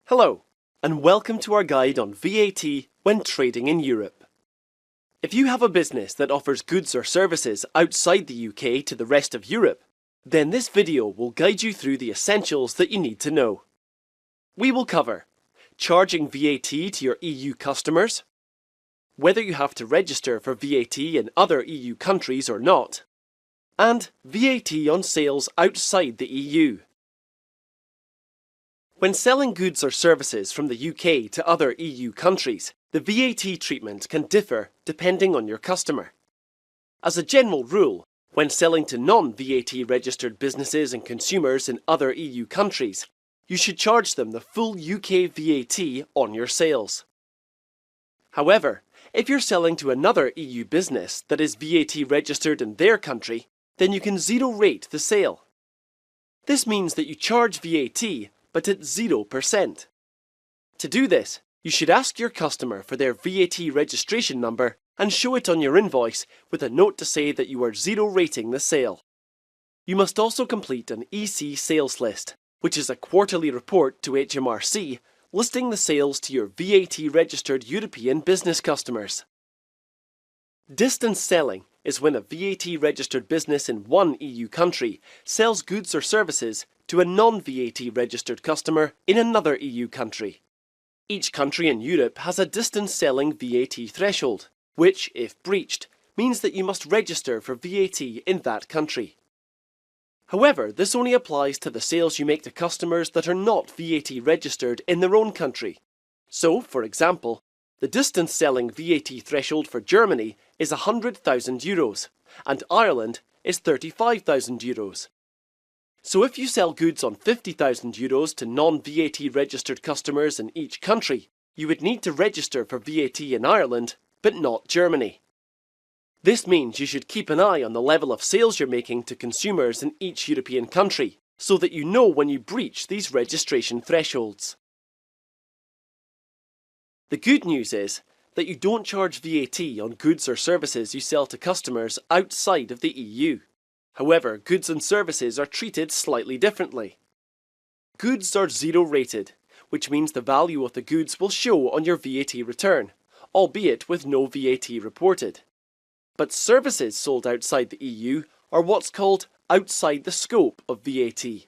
Hello, and welcome to our guide on VAT when trading in Europe. If you have a business that offers goods or services outside the UK to the rest of Europe, then this video will guide you through the essentials that you need to know. We will cover charging VAT to your EU customers, whether you have to register for VAT in other EU countries or not, and VAT on sales outside the EU. When selling goods or services from the UK to other EU countries, the VAT treatment can differ depending on your customer. As a general rule, when selling to non-VAT registered businesses and consumers in other EU countries, you should charge them the full UK VAT on your sales. However, if you're selling to another EU business that is VAT registered in their country, then you can zero rate the sale. This means that you charge VAT but at 0%. To do this, you should ask your customer for their VAT registration number and show it on your invoice with a note to say that you are zero rating the sale. You must also complete an EC sales list, which is a quarterly report to HMRC listing the sales to your VAT registered European business customers. Distance selling is when a VAT registered business in one EU country sells goods or services to a non-VAT registered customer in another EU country. Each country in Europe has a distance selling VAT threshold, which, if breached, means that you must register for VAT in that country. However, this only applies to the sales you make to customers that are not VAT registered in their own country. So, for example, the distance selling VAT threshold for Germany is €100,000 and Ireland is €35,000. So if you sell goods on €50,000 to non-VAT registered customers in each country, you would need to register for VAT in Ireland, but not Germany. This means you should keep an eye on the level of sales you're making to consumers in each European country, so that you know when you breach these registration thresholds. The good news is that you don't charge VAT on goods or services you sell to customers outside of the EU. However, goods and services are treated slightly differently. Goods are zero rated, which means the value of the goods will show on your VAT return, albeit with no VAT reported. But services sold outside the EU are what's called outside the scope of VAT.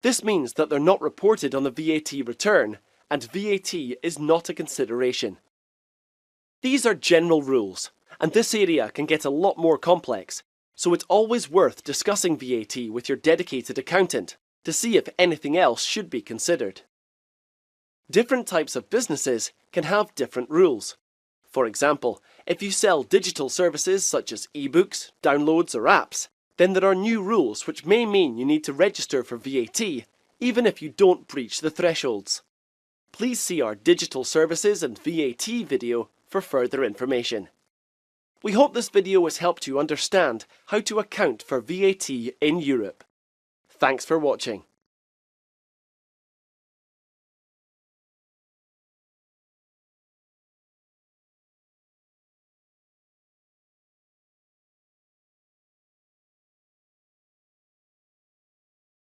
This means that they're not reported on the VAT return, and VAT is not a consideration. These are general rules, and this area can get a lot more complex, so it's always worth discussing VAT with your dedicated accountant to see if anything else should be considered. Different types of businesses can have different rules. For example, if you sell digital services such as ebooks, downloads or apps, then there are new rules which may mean you need to register for VAT even if you don't breach the thresholds. Please see our digital services and VAT video for further information. We hope this video has helped you understand how to account for VAT in Europe. Thanks for watching.